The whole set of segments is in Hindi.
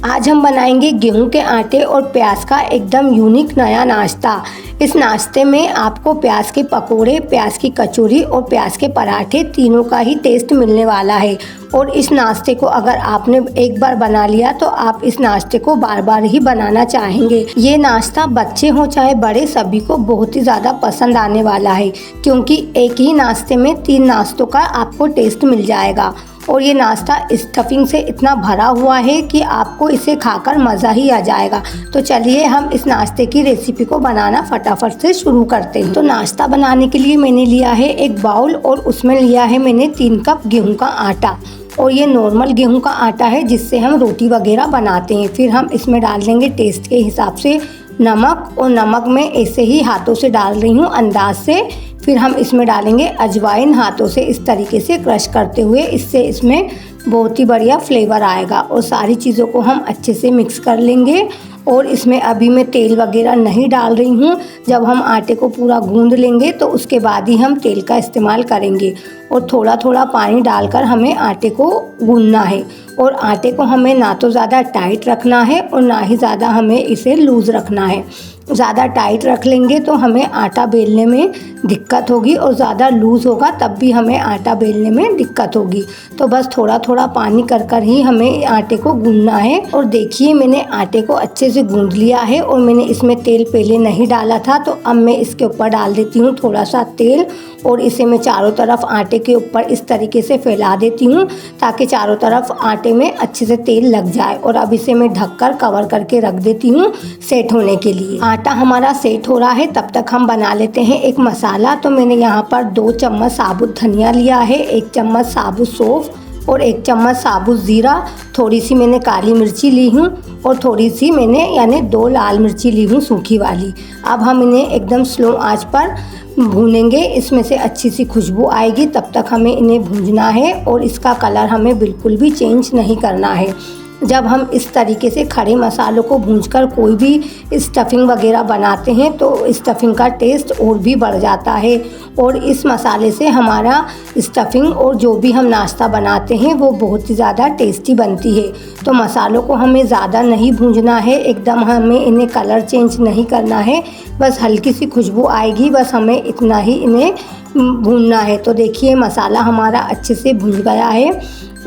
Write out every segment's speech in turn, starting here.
आज हम बनाएंगे गेहूं के आटे और प्याज का एकदम यूनिक नया नाश्ता। इस नाश्ते में आपको प्याज के पकोड़े, प्याज की कचौरी और प्याज के पराठे तीनों का ही टेस्ट मिलने वाला है। और इस नाश्ते को अगर आपने एक बार बना लिया तो आप इस नाश्ते को बार बार ही बनाना चाहेंगे। ये नाश्ता बच्चे हों चाहे बड़े, सभी को बहुत ही ज़्यादा पसंद आने वाला है, क्योंकि एक ही नाश्ते में 3 नाश्तों का आपको टेस्ट मिल जाएगा। और ये नाश्ता स्टफिंग से इतना भरा हुआ है कि आपको इसे खाकर मज़ा ही आ जाएगा। तो चलिए हम इस नाश्ते की रेसिपी को बनाना फटाफट से शुरू करते हैं। तो नाश्ता बनाने के लिए मैंने लिया है एक बाउल और उसमें लिया है मैंने 3 कप गेहूं का आटा। और ये नॉर्मल गेहूं का आटा है जिससे हम रोटी वगैरह बनाते हैं। फिर हम इसमें डाल देंगे टेस्ट के हिसाब से नमक, और नमक मैं ऐसे ही हाथों से डाल रही हूँ अंदाज से। फिर हम इसमें डालेंगे अजवाइन, हाथों से इस तरीके से क्रश करते हुए, इससे इसमें बहुत ही बढ़िया फ्लेवर आएगा। और सारी चीज़ों को हम अच्छे से मिक्स कर लेंगे। और इसमें अभी मैं तेल वगैरह नहीं डाल रही हूँ। जब हम आटे को पूरा गूंद लेंगे तो उसके बाद ही हम तेल का इस्तेमाल करेंगे। और थोड़ा थोड़ा पानी डालकर हमें आटे को गूंदना है। और आटे को हमें ना तो ज़्यादा टाइट रखना है और ना ही ज़्यादा हमें इसे लूज़ रखना है। ज़्यादा टाइट रख लेंगे तो हमें आटा बेलने में दिक्कत होगी, और ज़्यादा लूज़ होगा तब भी हमें आटा बेलने में दिक्कत होगी। तो बस थोड़ा थोड़ा पानी कर कर ही हमें आटे को गूंदना है। और देखिए मैंने आटे को अच्छे से गूंद लिया है। और मैंने इसमें तेल पहले नहीं डाला था, तो अब मैं इसके ऊपर डाल देती हूँ थोड़ा सा तेल। और इसे मैं चारों तरफ आटे के ऊपर इस तरीके से फैला देती हूँ ताकि चारों तरफ आटे में अच्छे से तेल लग जाए। और अब इसे मैं ढककर कवर करके रख देती हूँ सेट होने के लिए। आटा हमारा सेट हो रहा है, तब तक हम बना लेते हैं एक मसाला। तो मैंने यहाँ पर 2 चम्मच साबुत धनिया लिया है, 1 चम्मच साबुत सौंफ और 1 चम्मच साबुत ज़ीरा। थोड़ी सी मैंने काली मिर्ची ली हूँ और थोड़ी सी मैंने यानी 2 लाल मिर्ची ली हूँ सूखी वाली। अब हम इन्हें एकदम स्लो आंच पर भूनेंगे। इसमें से अच्छी सी खुशबू आएगी, तब तक हमें इन्हें भूनना है। और इसका कलर हमें बिल्कुल भी चेंज नहीं करना है। जब हम इस तरीके से खड़े मसालों को भूंजकर कोई भी स्टफिंग वगैरह बनाते हैं तो स्टफिंग का टेस्ट और भी बढ़ जाता है। और इस मसाले से हमारा स्टफिंग और जो भी हम नाश्ता बनाते हैं वो बहुत ही ज़्यादा टेस्टी बनती है। तो मसालों को हमें ज़्यादा नहीं भूंजना है, एकदम हमें इन्हें कलर चेंज नहीं करना है। बस हल्की सी खुशबू आएगी, बस हमें इतना ही इन्हें भूनना है। तो देखिए मसाला हमारा अच्छे से भून गया है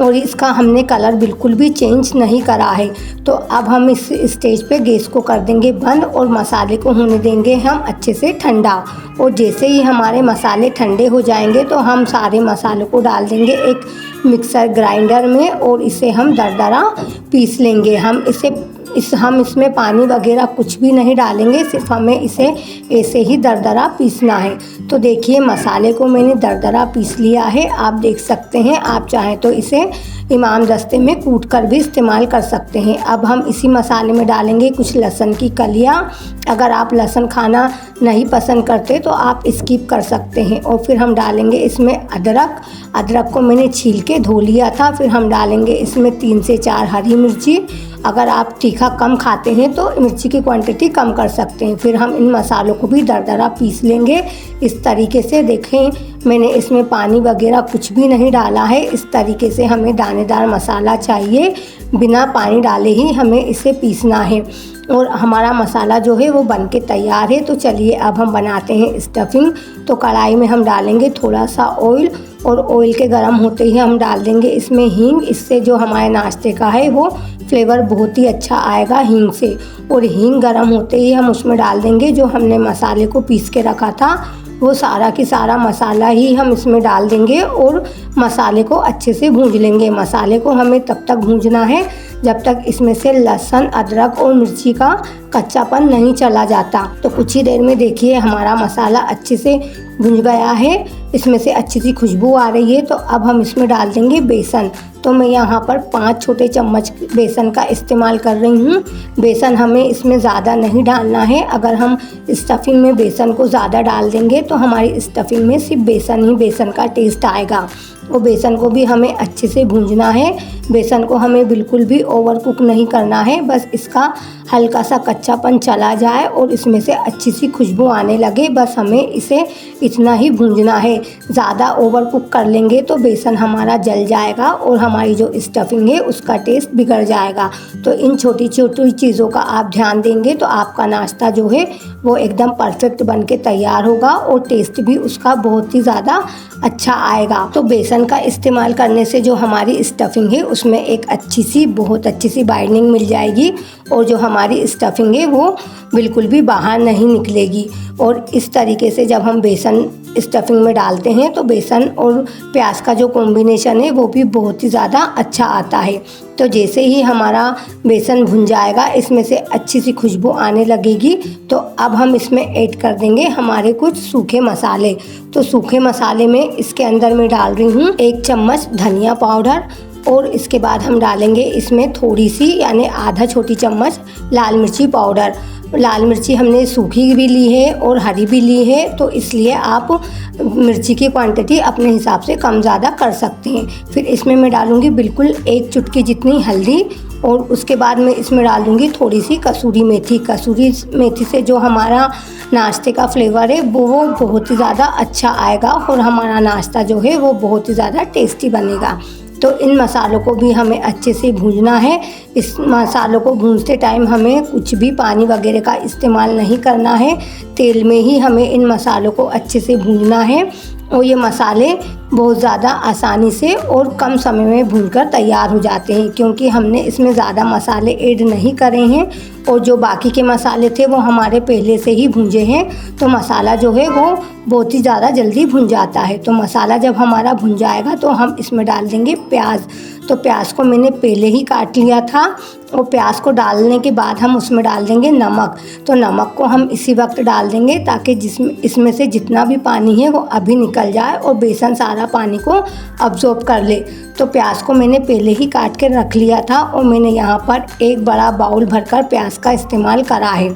और इसका हमने कलर बिल्कुल भी चेंज नहीं करा है। तो अब हम इस स्टेज पे गैस को कर देंगे बंद और मसाले को होने देंगे हम अच्छे से ठंडा। और जैसे ही हमारे मसाले ठंडे हो जाएंगे तो हम सारे मसालों को डाल देंगे एक मिक्सर ग्राइंडर में और इसे हम दरदरा पीस लेंगे। हम इसमें पानी वगैरह कुछ भी नहीं डालेंगे, सिर्फ हमें इसे ऐसे ही दरदरा पीसना है। तो देखिए मसाले को मैंने दरदरा पीस लिया है, आप देख सकते हैं। आप चाहें तो इसे इमाम दस्ते में कूट कर भी इस्तेमाल कर सकते हैं। अब हम इसी मसाले में डालेंगे कुछ लहसुन की कलियां। अगर आप लहसुन खाना नहीं पसंद करते तो आप स्किप कर सकते हैं। और फिर हम डालेंगे इसमें अदरक को मैंने छील के धो लिया था। फिर हम डालेंगे इसमें 3 से 4 हरी मिर्ची। अगर आप तीखा कम खाते हैं तो मिर्ची की क्वांटिटी कम कर सकते हैं। फिर हम इन मसालों को भी दरदरा पीस लेंगे इस तरीके से। देखें मैंने इसमें पानी वगैरह कुछ भी नहीं डाला है। इस तरीके से हमें दानेदार मसाला चाहिए, बिना पानी डाले ही हमें इसे पीसना है। और हमारा मसाला जो है वो बनके तैयार है। तो चलिए अब हम बनाते हैं स्टफिंग। तो कढ़ाई में हम डालेंगे थोड़ा सा ऑयल और ऑयल के गर्म होते ही हम डाल देंगे इसमें हींग। इससे जो हमारे नाश्ते का है वो फ्लेवर बहुत ही अच्छा आएगा हींग से। और हींग गर्म होते ही हम उसमें डाल देंगे जो हमने मसाले को पीस के रखा था, वो सारा की सारा मसाला ही हम इसमें डाल देंगे और मसाले को अच्छे से भूंज लेंगे। मसाले को हमें तब तक भूंजना है जब तक इसमें से लहसुन, अदरक और मिर्ची का कच्चापन नहीं चला जाता। तो कुछ ही देर में देखिए हमारा मसाला अच्छे से भुन गया है, इसमें से अच्छी सी खुशबू आ रही है। तो अब हम इसमें डाल देंगे बेसन। तो मैं यहाँ पर 5 छोटे चम्मच बेसन का इस्तेमाल कर रही हूँ। बेसन हमें इसमें ज़्यादा नहीं डालना है। अगर हम स्टफिंग में बेसन को ज़्यादा डाल देंगे तो हमारी स्टफिंग में सिर्फ बेसन का टेस्ट आएगा। और बेसन को भी हमें अच्छे से भूंजना है। बेसन को हमें बिल्कुल भी ओवर कुक नहीं करना है, बस इसका हल्का सा कच्चापन चला जाए और इसमें से अच्छी सी खुशबू आने लगे, बस हमें इसे इतना ही भूंजना है। ज़्यादा ओवर कुक कर लेंगे तो बेसन हमारा जल जाएगा और हमारी जो स्टफिंग है उसका टेस्ट बिगड़ जाएगा। तो इन छोटी छोटी चीज़ों का आप ध्यान देंगे तो आपका नाश्ता जो है वो एकदम परफेक्ट बन के तैयार होगा और टेस्ट भी उसका बहुत ही ज़्यादा अच्छा आएगा। तो बेसन का इस्तेमाल करने से जो हमारी स्टफिंग है उसमें एक बहुत अच्छी सी बाइंडिंग मिल जाएगी और जो हमारी स्टफिंग है वो बिल्कुल भी बाहर नहीं निकलेगी। और इस तरीके से जब हम बेसन स्टफिंग में डालते हैं तो बेसन और प्याज का जो कॉम्बिनेशन है वो भी बहुत ही ज़्यादा अच्छा आता है। तो जैसे ही हमारा बेसन भुन जाएगा, इसमें से अच्छी सी खुशबू आने लगेगी, तो अब हम इसमें ऐड कर देंगे हमारे कुछ सूखे मसाले। तो सूखे मसाले में इसके अंदर मैं डाल रही हूँ 1 चम्मच धनिया पाउडर और इसके बाद हम डालेंगे इसमें थोड़ी सी यानी आधा छोटी चम्मच लाल मिर्ची पाउडर। लाल मिर्ची हमने सूखी भी ली है और हरी भी ली है, तो इसलिए आप मिर्ची की क्वांटिटी अपने हिसाब से कम ज़्यादा कर सकते हैं। फिर इसमें मैं डालूँगी बिल्कुल 1 चुटकी जितनी हल्दी और उसके बाद मैं इसमें डाल दूँगी थोड़ी सी कसूरी मेथी। कसूरी मेथी से जो हमारा नाश्ते का फ्लेवर है वो बहुत ही ज़्यादा अच्छा आएगा और हमारा नाश्ता जो है वो बहुत ही ज़्यादा टेस्टी बनेगा। तो इन मसालों को भी हमें अच्छे से भूनना है। इस मसालों को भूनते टाइम हमें कुछ भी पानी वगैरह का इस्तेमाल नहीं करना है, तेल में ही हमें इन मसालों को अच्छे से भूनना है। और ये मसाले बहुत ज़्यादा आसानी से और कम समय में भूनकर तैयार हो जाते हैं, क्योंकि हमने इसमें ज़्यादा मसाले ऐड नहीं करे हैं और जो बाकी के मसाले थे वो हमारे पहले से ही भूंजे हैं, तो मसाला जो है वो बहुत ही ज़्यादा जल्दी भुन जाता है। तो मसाला जब हमारा भुन जाएगा तो हम इसमें डाल देंगे प्याज। तो प्याज को मैंने पहले ही काट लिया था और प्याज को डालने के बाद हम उसमें डाल देंगे नमक। तो नमक को हम इसी वक्त डाल देंगे ताकि इसमें से जितना भी पानी है वो अभी निकल जाए और बेसन सारा पानी को अब्जॉर्ब कर ले। तो प्याज को मैंने पहले ही काट के रख लिया था और मैंने यहाँ पर एक बड़ा बाउल भरकर प्याज का इस्तेमाल करा है।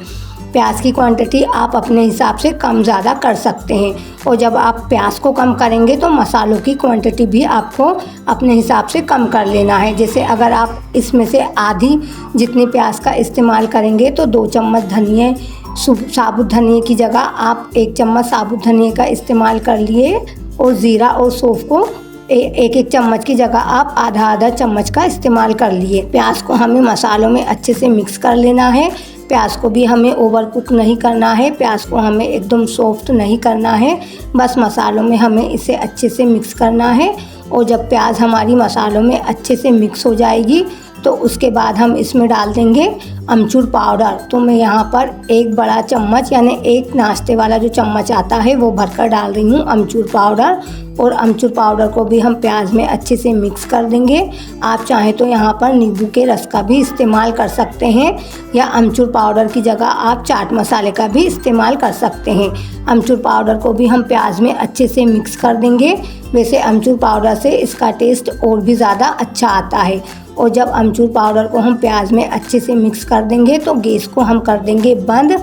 प्याज की क्वांटिटी आप अपने हिसाब से कम ज़्यादा कर सकते हैं और जब आप प्याज को कम करेंगे तो मसालों की क्वांटिटी भी आपको अपने हिसाब से कम कर लेना है। जैसे अगर आप इसमें से आधी जितनी प्याज का इस्तेमाल करेंगे तो 2 चम्मच साबुत धनिए की जगह आप 1 चम्मच साबुत धनिए का इस्तेमाल कर लिए और ज़ीरा और सौंफ को 1 चम्मच की जगह आप आधा चम्मच का इस्तेमाल कर लिए। प्याज को हमें मसालों में अच्छे से मिक्स कर लेना है। प्याज को भी हमें ओवर कुक नहीं करना है, प्याज को हमें एकदम सॉफ्ट नहीं करना है, बस मसालों में हमें इसे अच्छे से मिक्स करना है। और जब प्याज हमारी मसालों में अच्छे से मिक्स हो जाएगी तो उसके बाद हम इसमें डाल देंगे अमचूर पाउडर। तो मैं यहाँ पर 1 बड़ा चम्मच यानी 1 नाश्ते वाला जो चम्मच आता है वो भरकर डाल रही हूँ अमचूर पाउडर। और अमचूर पाउडर को भी हम प्याज में अच्छे से मिक्स कर देंगे। आप चाहें तो यहाँ पर नींबू के रस का भी इस्तेमाल कर सकते हैं या अमचूर पाउडर की जगह आप चाट मसाले का भी इस्तेमाल कर सकते हैं। अमचूर पाउडर को भी हम प्याज में अच्छे से मिक्स कर देंगे। वैसे अमचूर पाउडर से इसका टेस्ट और भी ज़्यादा अच्छा आता है। और जब अमचूर पाउडर को हम प्याज में अच्छे से मिक्स कर देंगे तो गैस को हम कर देंगे बंद।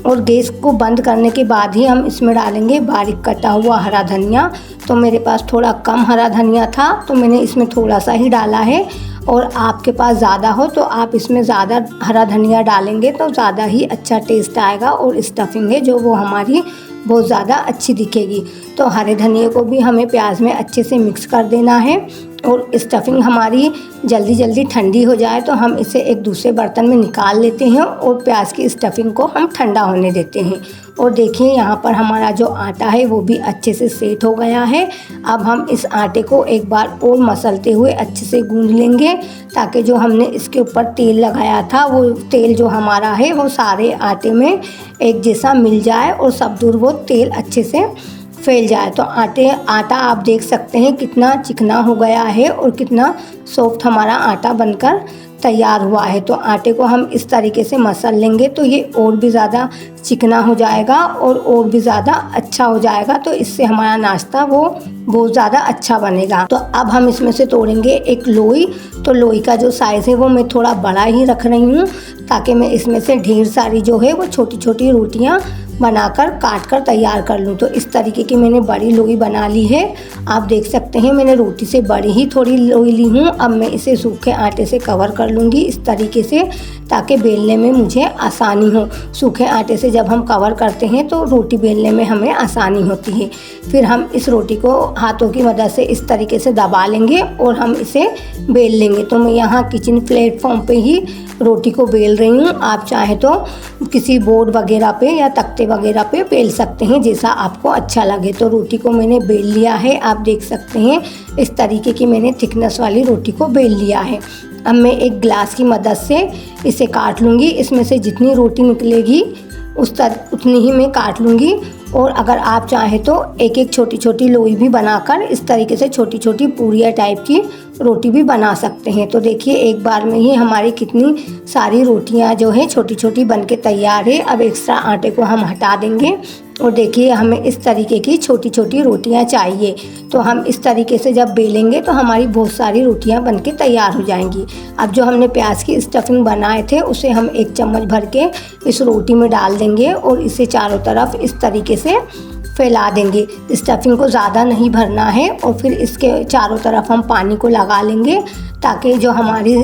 और गैस को बंद करने के बाद ही हम इसमें डालेंगे बारीक कटा हुआ हरा धनिया। तो मेरे पास थोड़ा कम हरा धनिया था तो मैंने इसमें थोड़ा सा ही डाला है, और आपके पास ज़्यादा हो तो आप इसमें ज़्यादा हरा धनिया डालेंगे तो ज़्यादा ही अच्छा टेस्ट आएगा और स्टफिंग है जो वो हमारी बहुत ज़्यादा अच्छी दिखेगी। तो हरे धनिए को भी हमें प्याज में अच्छे से मिक्स कर देना है। और स्टफिंग हमारी जल्दी ठंडी हो जाए तो हम इसे एक दूसरे बर्तन में निकाल लेते हैं और प्याज की स्टफिंग को हम ठंडा होने देते हैं। और देखिए यहाँ पर हमारा जो आटा है वो भी अच्छे से सेट हो गया है। अब हम इस आटे को एक बार और मसलते हुए अच्छे से गूंद लेंगे ताकि जो हमने इसके ऊपर तेल लगाया था वो तेल जो हमारा है वो सारे आटे में एक जैसा मिल जाए और सब दूर वो तेल अच्छे से फैल जाए। तो आटा आप देख सकते हैं कितना चिकना हो गया है और कितना सॉफ्ट हमारा आटा बनकर तैयार हुआ है। तो आटे को हम इस तरीके से मसल लेंगे तो ये और भी ज़्यादा चिकना हो जाएगा और भी ज़्यादा अच्छा हो जाएगा। तो इससे हमारा नाश्ता वो बहुत ज़्यादा अच्छा बनेगा। तो अब हम इसमें से तोड़ेंगे एक लोई। तो लोई का जो साइज़ है वो मैं थोड़ा बड़ा ही रख रही हूँ ताकि मैं इसमें से ढेर सारी जो है वो छोटी छोटी रोटियाँ बनाकर काट कर तैयार कर लूँ। तो इस तरीके की मैंने बड़ी लोई बना ली है। आप देख सकते हैं मैंने रोटी से बड़ी ही थोड़ी लोई ली हूँ। अब मैं इसे सूखे आटे से कवर कर लूँगी इस तरीके से, ताकि बेलने में मुझे आसानी हो। सूखे आटे से जब हम कवर करते हैं तो रोटी बेलने में हमें आसानी होती है। फिर हम इस रोटी को हाथों की मदद से इस तरीके से दबा लेंगे और हम इसे बेल लेंगे। तो मैं यहाँ किचन प्लेटफॉर्म पे ही रोटी को बेल रही हूँ। आप चाहे तो किसी बोर्ड वगैरह पे या तख्ते वगैरह पे बेल सकते हैं, जैसा आपको अच्छा लगे। तो रोटी को मैंने बेल लिया है। आप देख सकते हैं इस तरीके की मैंने थिकनेस वाली रोटी को बेल लिया है। अब मैं एक ग्लास की मदद से इसे काट लूँगी। इसमें से जितनी रोटी निकलेगी उतनी ही मैं काट लूँगी। और अगर आप चाहें तो एक एक छोटी छोटी लोई भी बनाकर इस तरीके से छोटी छोटी पूरियाँ टाइप की रोटी भी बना सकते हैं। तो देखिए एक बार में ही हमारी कितनी सारी रोटियां जो है छोटी छोटी बनके तैयार है। अब एक्स्ट्रा आटे को हम हटा देंगे और देखिए हमें इस तरीके की छोटी छोटी रोटियां चाहिए। तो हम इस तरीके से जब बेलेंगे तो हमारी बहुत सारी रोटियां बनके तैयार हो जाएंगी। अब जो हमने प्याज की स्टफिंग बनाए थे उसे हम 1 चम्मच भर के इस रोटी में डाल देंगे और इसे चारों तरफ इस तरीके से फैला देंगे। स्टफिंग को ज़्यादा नहीं भरना है और फिर इसके चारों तरफ हम पानी को लगा लेंगे ताकि जो हमारी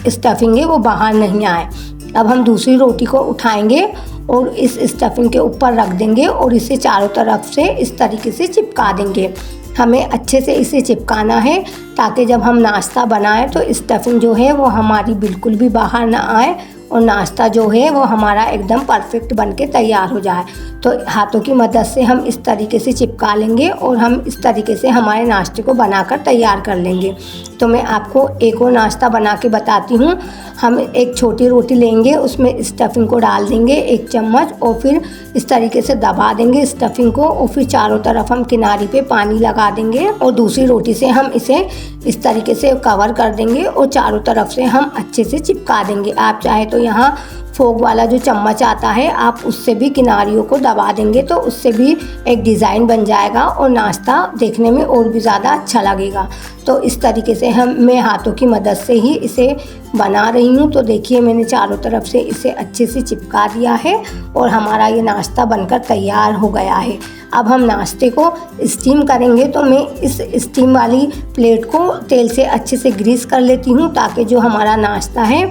स्टफिंग है वो बाहर नहीं आए। अब हम दूसरी रोटी को उठाएंगे और इस स्टफिंग के ऊपर रख देंगे और इसे चारों तरफ से इस तरीके से चिपका देंगे। हमें अच्छे से इसे चिपकाना है ताकि जब हम नाश्ता बनाएं तो स्टफिंग जो है वो हमारी बिल्कुल भी बाहर ना आए और नाश्ता जो है वो हमारा एकदम परफेक्ट बनके तैयार हो जाए। तो हाथों की मदद से हम इस तरीके से चिपका लेंगे और हम इस तरीके से हमारे नाश्ते को बनाकर तैयार कर लेंगे। तो मैं आपको एक और नाश्ता बना के बताती हूँ। हम एक छोटी रोटी लेंगे, उसमें स्टफिंग को डाल देंगे 1 चम्मच और फिर इस तरीके से दबा देंगे स्टफिंग को और फिर चारों तरफ हम किनारी पे पानी लगा देंगे और दूसरी रोटी से हम इसे इस तरीके से कवर कर देंगे और चारों तरफ से हम अच्छे से चिपका देंगे। आप चाहे तो यहाँ फोक वाला जो चम्मच आता है आप उससे भी किनारियों को दबा देंगे तो उससे भी एक डिज़ाइन बन जाएगा और नाश्ता देखने में और भी ज़्यादा अच्छा लगेगा। तो इस तरीके से मैं हाथों की मदद से ही इसे बना रही हूँ। तो देखिए मैंने चारों तरफ से इसे अच्छे से चिपका दिया है और हमारा ये नाश्ता बनकर तैयार हो गया है। अब हम नाश्ते को स्टीम करेंगे तो मैं इस स्टीम वाली प्लेट को तेल से अच्छे से ग्रीस कर लेती हूँ ताकि जो हमारा नाश्ता है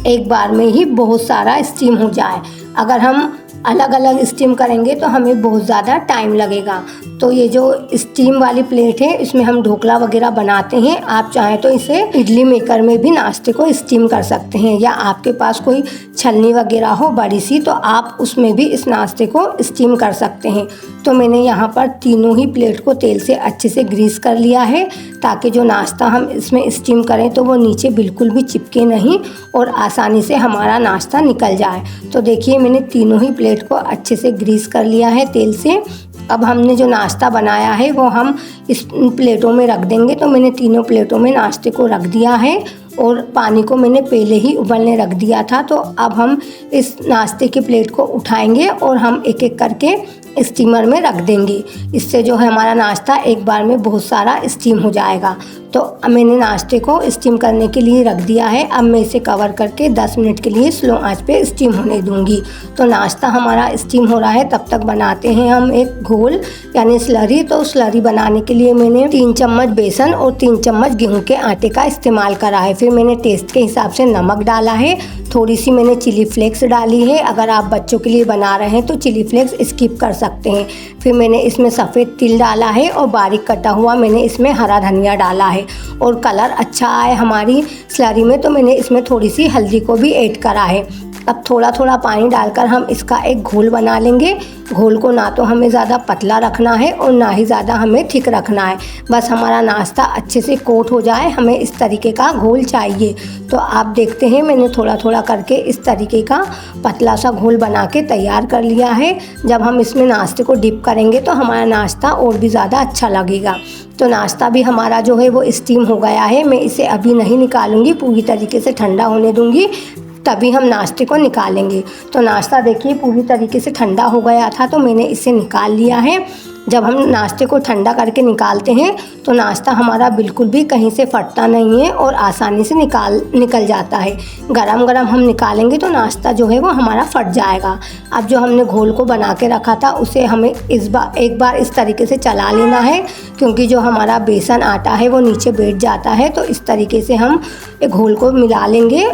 एक बार में ही बहुत सारा स्टीम हो जाए। अगर हम अलग अलग स्टीम करेंगे तो हमें बहुत ज़्यादा टाइम लगेगा। तो ये जो स्टीम वाली प्लेट है इसमें हम ढोकला वगैरह बनाते हैं। आप चाहें तो इसे इडली मेकर में भी नाश्ते को स्टीम कर सकते हैं या आपके पास कोई छलनी वगैरह हो बड़ी सी तो आप उसमें भी इस नाश्ते को स्टीम कर सकते हैं। तो मैंने यहाँ पर तीनों ही प्लेट को तेल से अच्छे से ग्रीस कर लिया है ताकि जो नाश्ता हम इसमें स्टीम करें तो वो नीचे बिल्कुल भी चिपके नहीं और आसानी से हमारा नाश्ता निकल जाए। तो देखिए मैंने तीनों ही प्लेट को अच्छे से ग्रीस कर लिया है तेल से। अब हमने जो नाश्ता बनाया है वो हम इस प्लेटों में रख देंगे। तो मैंने तीनों प्लेटों में नाश्ते को रख दिया है और पानी को मैंने पहले ही उबलने रख दिया था। तो अब हम इस नाश्ते की प्लेट को उठाएंगे और हम एक एक करके स्टीमर में रख देंगे। इससे जो है हमारा नाश्ता एक बार में बहुत सारा स्टीम हो जाएगा। तो मैंने नाश्ते को स्टीम करने के लिए रख दिया है। अब मैं इसे कवर करके 10 मिनट के लिए स्लो आंच पे स्टीम होने दूंगी। तो नाश्ता हमारा स्टीम हो रहा है तब तक बनाते हैं हम एक घोल यानी स्लरी। तो स्लरी बनाने के लिए मैंने 3 चम्मच बेसन और 3 चम्मच गेहूं के आटे का इस्तेमाल करा है। फिर मैंने टेस्ट के हिसाब से नमक डाला है, थोड़ी सी मैंने चिली फ्लेक्स डाली है। अगर आप बच्चों के लिए बना रहे हैं तो चिली फ्लेक्स स्किप कर सकते हैं। फिर मैंने इसमें सफ़ेद तिल डाला है और बारीक कटा हुआ मैंने इसमें हरा धनिया डाला है। और कलर अच्छा आए हमारी स्लरी में तो मैंने इसमें थोड़ी सी हल्दी को भी ऐड करा है। अब थोड़ा थोड़ा पानी डालकर हम इसका एक घोल बना लेंगे। घोल को ना तो हमें ज़्यादा पतला रखना है और ना ही ज़्यादा हमें थिक रखना है। बस हमारा नाश्ता अच्छे से कोट हो जाए, हमें इस तरीके का घोल चाहिए। तो आप देखते हैं मैंने थोड़ा थोड़ा करके इस तरीके का पतला सा घोल बना के तैयार कर लिया है। जब हम इसमें नाश्ते को डिप करेंगे तो हमारा नाश्ता और भी ज़्यादा अच्छा लगेगा। तो नाश्ता भी हमारा जो है वो स्टीम हो गया है। मैं इसे अभी नहीं निकालूंगी, पूरी तरीके से ठंडा होने दूंगी तभी हम नाश्ते को निकालेंगे। तो नाश्ता देखिए पूरी तरीके से ठंडा हो गया था तो मैंने इसे निकाल लिया है। जब हम नाश्ते को ठंडा करके निकालते हैं तो नाश्ता हमारा बिल्कुल भी कहीं से फटता नहीं है और आसानी से निकल जाता है। गरम गरम हम निकालेंगे तो नाश्ता जो है वो हमारा फट जाएगा। अब जो हमने घोल को बना के रखा था उसे हमें एक बार इस तरीके से चला लेना है, क्योंकि जो हमारा बेसन आटा है वो नीचे बैठ जाता है। तो इस तरीके से हम घोल को मिला लेंगे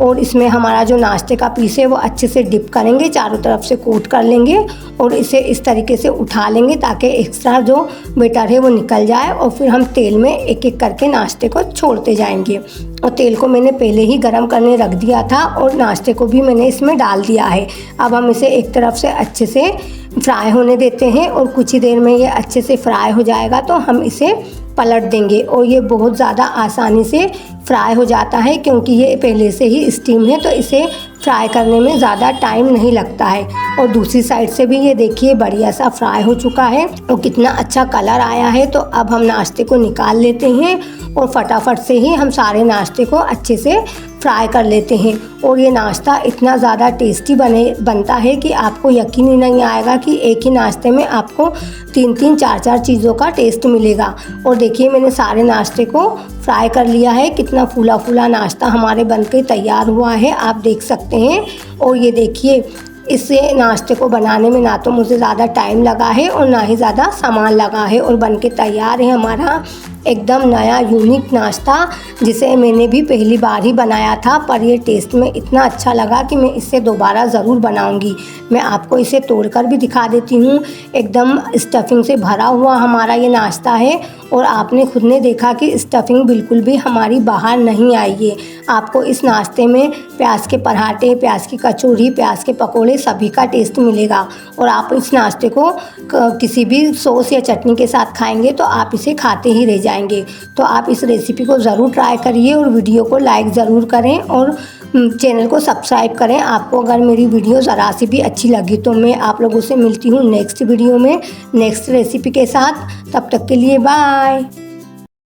और इसमें हमारा जो नाश्ते का पीस है वो अच्छे से डिप करेंगे, चारों तरफ से कोट कर लेंगे और इसे इस तरीके से उठा लेंगे ताकि एक्स्ट्रा जो बैटर है वो निकल जाए। और फिर हम तेल में एक एक करके नाश्ते को छोड़ते जाएंगे। और तेल को मैंने पहले ही गरम करने रख दिया था और नाश्ते को भी मैंने इसमें डाल दिया है। अब हम इसे एक तरफ से अच्छे से फ्राई होने देते हैं और कुछ ही देर में ये अच्छे से फ्राई हो जाएगा तो हम इसे पलट देंगे। और ये बहुत ज़्यादा आसानी से फ्राई हो जाता है, क्योंकि ये पहले से ही स्टीम है तो इसे फ्राई करने में ज़्यादा टाइम नहीं लगता है। और दूसरी साइड से भी ये देखिए बढ़िया सा फ्राई हो चुका है और कितना अच्छा कलर आया है। तो अब हम नाश्ते को निकाल लेते हैं और फटाफट से ही हम सारे नाश्ते को अच्छे से फ्राई कर लेते हैं। और ये नाश्ता इतना ज़्यादा टेस्टी बनता है कि आपको यकीन ही नहीं आएगा कि एक ही नाश्ते में आपको 3-3 4-4 चीज़ों का टेस्ट मिलेगा। और देखिए मैंने सारे नाश्ते को फ्राई कर लिया है, कितना फूला फूला नाश्ता हमारे बनके तैयार हुआ है, आप देख सकते हैं। और ये देखिए इससे नाश्ते को बनाने में ना तो मुझे ज़्यादा टाइम लगा है और ना ही ज़्यादा सामान लगा है और बनके तैयार है हमारा एकदम नया यूनिक नाश्ता, जिसे मैंने भी पहली बार ही बनाया था, पर ये टेस्ट में इतना अच्छा लगा कि मैं इसे दोबारा ज़रूर बनाऊंगी। मैं आपको इसे तोड़कर भी दिखा देती हूँ। एकदम स्टफिंग से भरा हुआ हमारा ये नाश्ता है और आपने खुद ने देखा कि स्टफिंग बिल्कुल भी हमारी बाहर नहीं आई है। आपको इस नाश्ते में प्याज के पराठे, प्याज की कचौरी, प्याज के पकोड़े सभी का टेस्ट मिलेगा। और आप इस नाश्ते को किसी भी सॉस या चटनी के साथ खाएंगे तो आप इसे खाते ही रह जाएंगे। तो आप इस रेसिपी को ज़रूर ट्राई करिए और वीडियो को लाइक ज़रूर करें और चैनल को सब्सक्राइब करें। आपको अगर मेरी वीडियो ज़रा सी भी अच्छी लगी तो मैं आप लोगों से मिलती हूँ नेक्स्ट वीडियो में नेक्स्ट रेसिपी के साथ। तब तक के लिए बाय।